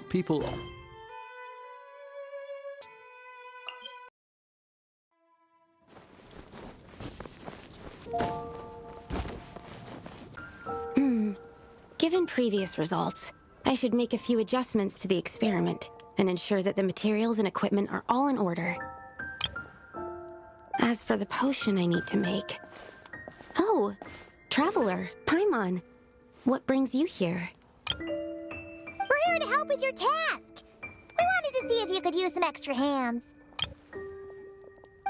People... Given previous results, I should make a few adjustments to the experiment and ensure that the materials and equipment are all in order. As for the potion I need to make... Oh, Traveler, Paimon, what brings you here? We're here to help with your task. We wanted to see if you could use some extra hands.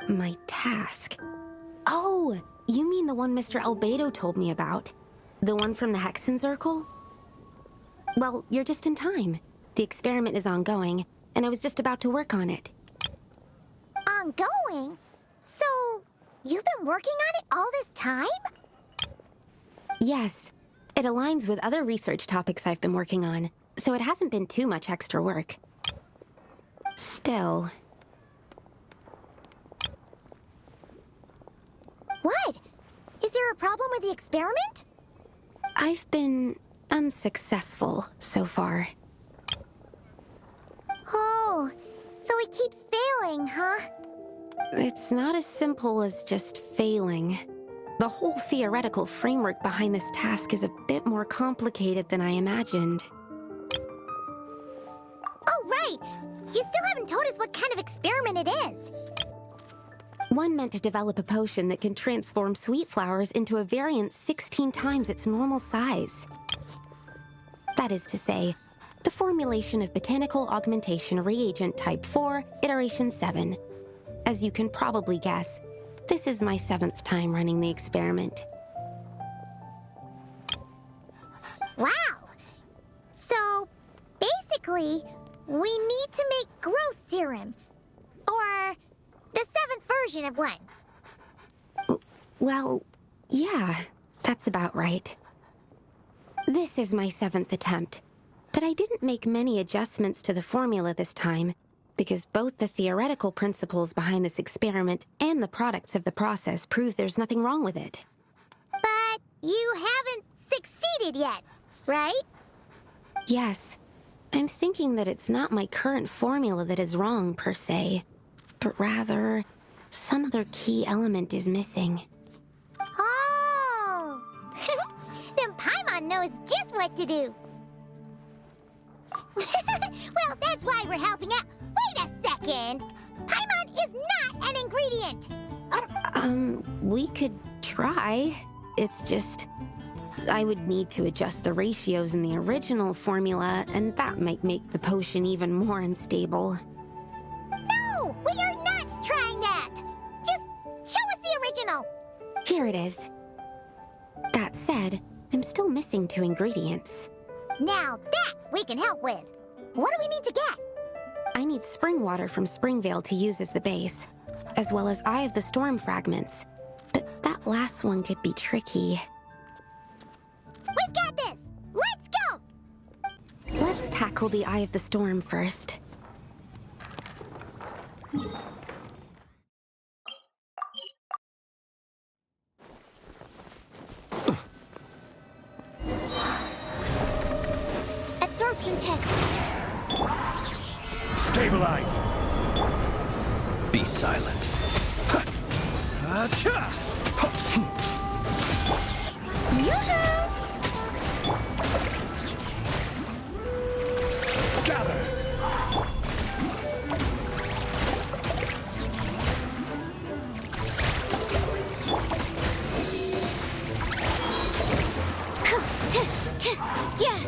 My task? Oh, you mean the one Mr. Albedo told me about? The one from the Hexen Circle? Well, you're just in time. The experiment is ongoing, and I was just about to work on it. Ongoing? So, you've been working on it all this time? Yes. It aligns with other research topics I've been working on, so it hasn't been too much extra work. Still... What? Is there a problem with the experiment? I've been unsuccessful so far. Oh, so it keeps failing, huh? It's not as simple as just failing. The whole theoretical framework behind this task is a bit more complicated than I imagined. Oh, right! You still haven't told us what kind of experiment it is. One meant to develop a potion that can transform sweet flowers into a variant 16 times its normal size. That is to say, the formulation of Botanical Augmentation Reagent Type 4, Iteration 7. As you can probably guess, this is my 7th time running the experiment. Wow! So, basically, we need to make growth serum. Or the 7th version of one. Well, yeah, that's about right. This is my 7th attempt, but I didn't make many adjustments to the formula this time, because both the theoretical principles behind this experiment and the products of the process prove there's nothing wrong with it. But you haven't succeeded yet, right? Yes. I'm thinking that it's not my current formula that is wrong, per se, but rather, some other key element is missing. Oh! Then Paimon knows just what to do. Well, that's why we're helping out. Wait a second! Paimon is not an ingredient! We could try. It's just... I would need to adjust the ratios in the original formula, and that might make the potion even more unstable. No! We are not trying that! Just show us the original! Here it is. That said, I'm still missing 2 ingredients. Now that we can help with. What do we need to get? I need spring water from Springvale to use as the base, as well as Eye of the Storm fragments. But that last one could be tricky. We've got this! Let's go! Let's tackle the Eye of the Storm first. Absorption test. Stabilize! Be silent. Yoo-hoo! Gather! Yeah.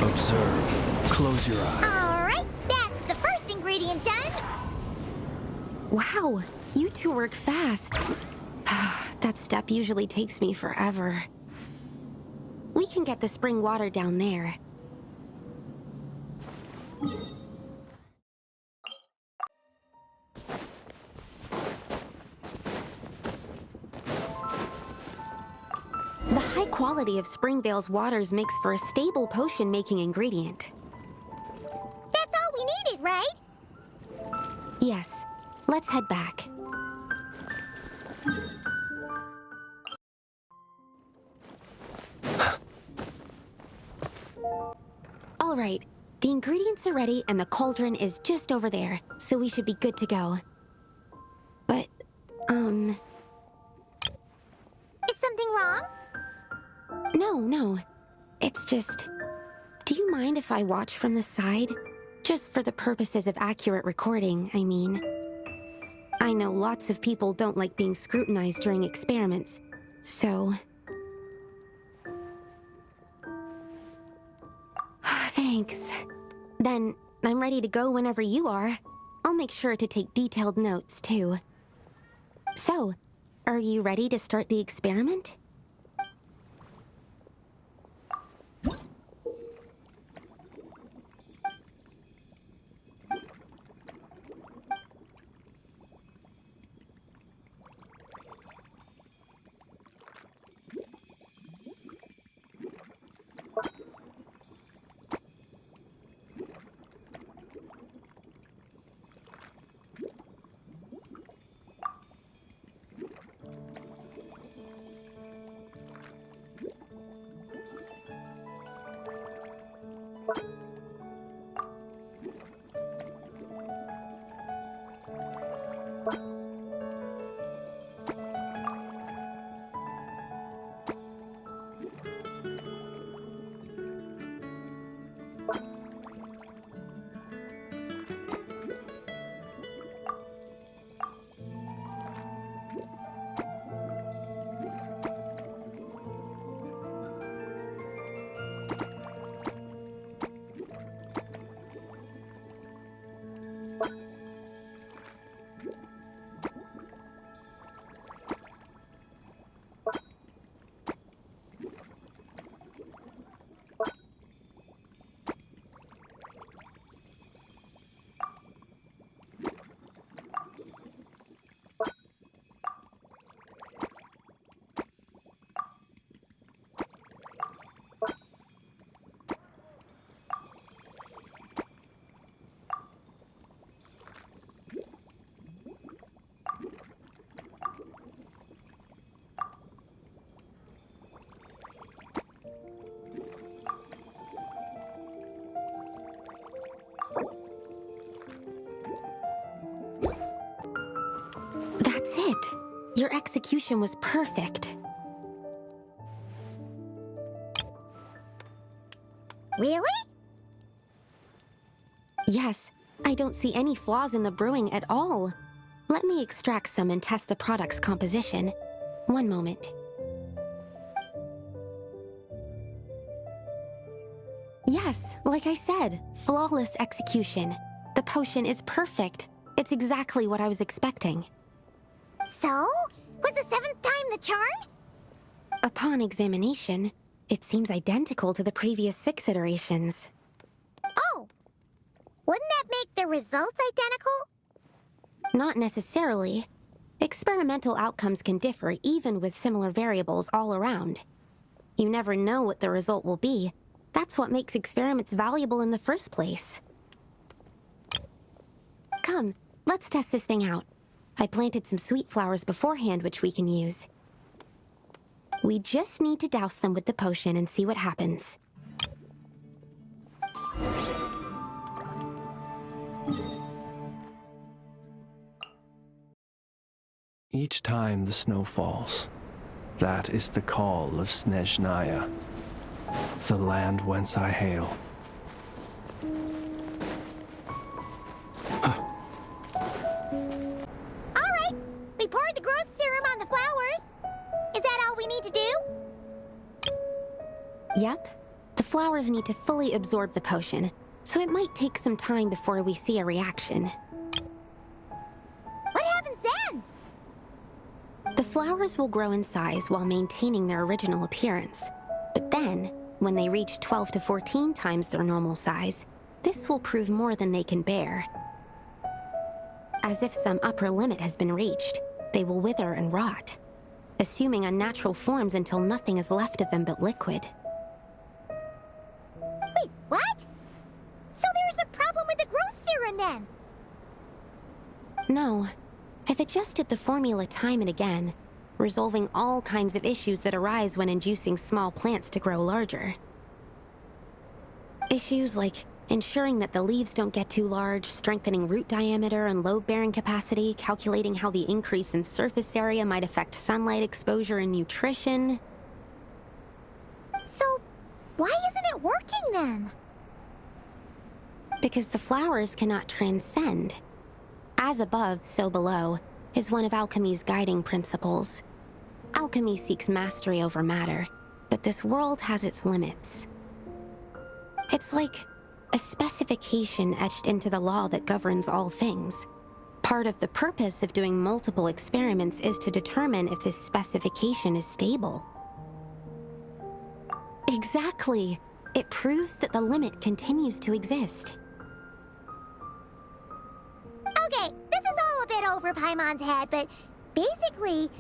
Observe. Close your eyes. All right, that's the first ingredient done. Wow, you two work fast. That step usually takes me forever. We can get the spring water down there. The high quality of Springvale's waters makes for a stable potion-making ingredient. That's all we needed, right? Yes, let's head back. right. The ingredients are ready and the cauldron is just over there, so we should be good to go. But, Is something wrong? No. It's just... Do you mind if I watch from the side? Just for the purposes of accurate recording, I mean. I know lots of people don't like being scrutinized during experiments, so... Thanks. Then, I'm ready to go whenever you are. I'll make sure to take detailed notes, too. So, are you ready to start the experiment? That's it. Your execution was perfect. Really? Yes, I don't see any flaws in the brewing at all. Let me extract some and test the product's composition. One moment. Yes, like I said, flawless execution. The potion is perfect. It's exactly what I was expecting. So? Was the 7th time the charm? Upon examination, it seems identical to the previous 6 iterations. Oh! Wouldn't that make the results identical? Not necessarily. Experimental outcomes can differ even with similar variables all around. You never know what the result will be. That's what makes experiments valuable in the first place. Come, let's test this thing out. I planted some sweet flowers beforehand which we can use. We just need to douse them with the potion and see what happens. Each time the snow falls, that is the call of Snezhnaya, the land whence I hail. Alright, we poured the growth serum on the flowers. Is that all we need to do? Yep. The flowers need to fully absorb the potion, so it might take some time before we see a reaction. What happens then? The flowers will grow in size while maintaining their original appearance. But then, when they reach 12 to 14 times their normal size, this will prove more than they can bear. As if some upper limit has been reached, they will wither and rot, assuming unnatural forms until nothing is left of them but liquid. Wait, what? So there's a problem with the growth serum then? No. I've adjusted the formula time and again, resolving all kinds of issues that arise when inducing small plants to grow larger. Issues like ensuring that the leaves don't get too large, strengthening root diameter and load-bearing capacity, calculating how the increase in surface area might affect sunlight exposure and nutrition. So, why isn't it working then? Because the flowers cannot transcend. As above, so below, is one of alchemy's guiding principles. Alchemy seeks mastery over matter, but this world has its limits. It's like a specification etched into the law that governs all things. Part of the purpose of doing multiple experiments is to determine if this specification is stable. Exactly. It proves that the limit continues to exist. Okay, this is all a bit over Paimon's head, but basically,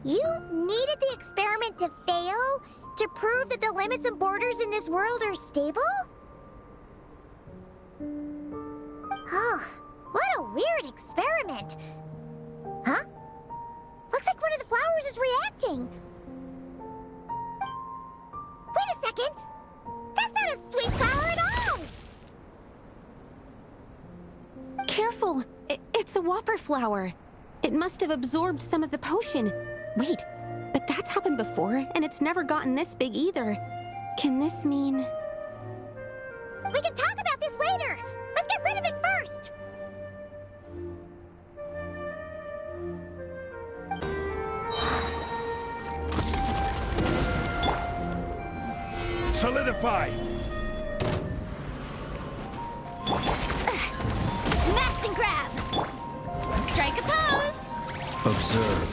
you needed the experiment to fail to prove that the limits and borders in this world are stable? Oh, what a weird experiment. Huh? Looks like one of the flowers is reacting. Wait a second! That's not a sweet flower at all! Careful! It's a whopper flower. It must have absorbed some of the potion. Wait, but that's happened before, and it's never gotten this big either. Can this mean... We can talk about this later! Let's get rid of it first! Solidify! Smash and grab! Strike a pose! Observe.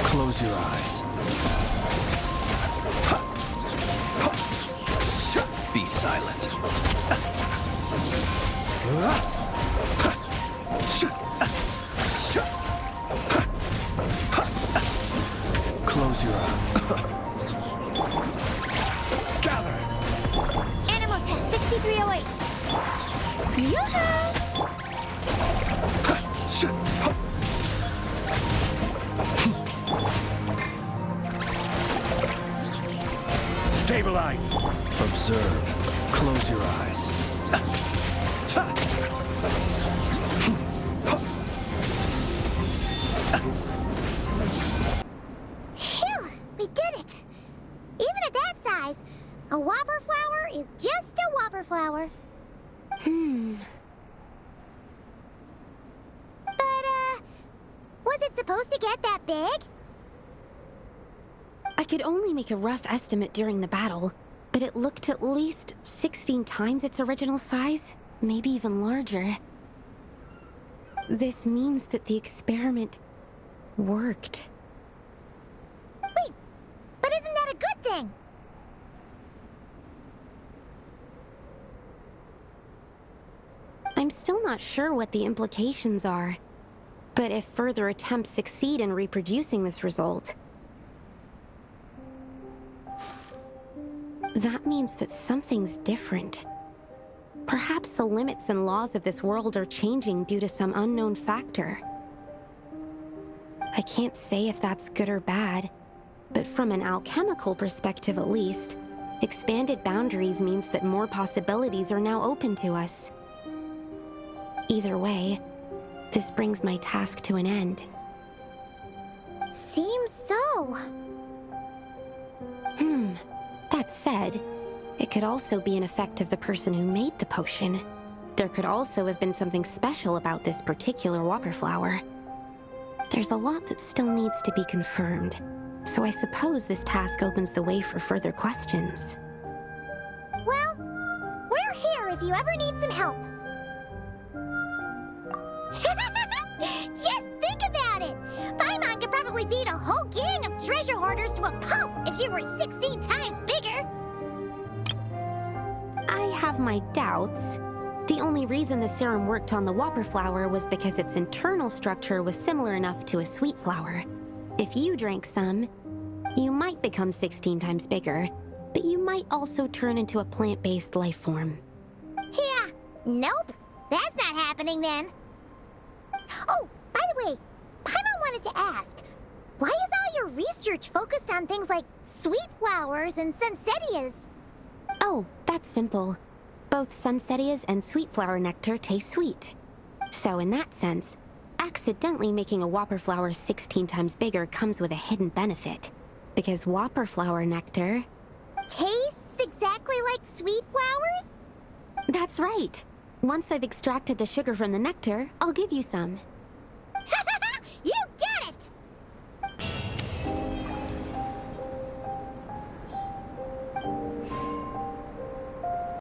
Close your eyes. Be silent. Close your eyes. Gather! Animal test 6308. Yoo-hoo! Stabilize! Observe. Close your eyes. Phew! We did it! Even at that size, a whopper flower is just a whopper flower. But, was it supposed to get that big? I could only make a rough estimate during the battle, but it looked at least 16 times its original size, maybe even larger. This means that the experiment worked. Wait, but isn't that a good thing? I'm still not sure what the implications are, but if further attempts succeed in reproducing this result, that means that something's different. Perhaps the limits and laws of this world are changing due to some unknown factor. I can't say if that's good or bad, but from an alchemical perspective at least, expanded boundaries means that more possibilities are now open to us. Either way, this brings my task to an end. Seems so. That said, it could also be an effect of the person who made the potion. There could also have been something special about this particular whopper flower. There's a lot that still needs to be confirmed, so I suppose this task opens the way for further questions. Well, we're here if you ever need some help. Just think about it! Paimon could probably beat a whole gang of treasure hoarders to a pulp if she were 16 times bigger! I have my doubts. The only reason the serum worked on the whopper flower was because its internal structure was similar enough to a sweet flower. If you drank some, you might become 16 times bigger, but you might also turn into a plant-based life form. Yeah, nope. That's not happening then. Oh, by the way, Paimon wanted to ask, why is all your research focused on things like sweet flowers and sunsettias? Oh, that's simple. Both Sunsetia's and sweet flower nectar taste sweet. So in that sense, accidentally making a whopper flower 16 times bigger comes with a hidden benefit. Because whopper flower nectar... Tastes exactly like sweet flowers? That's right. Once I've extracted the sugar from the nectar, I'll give you some.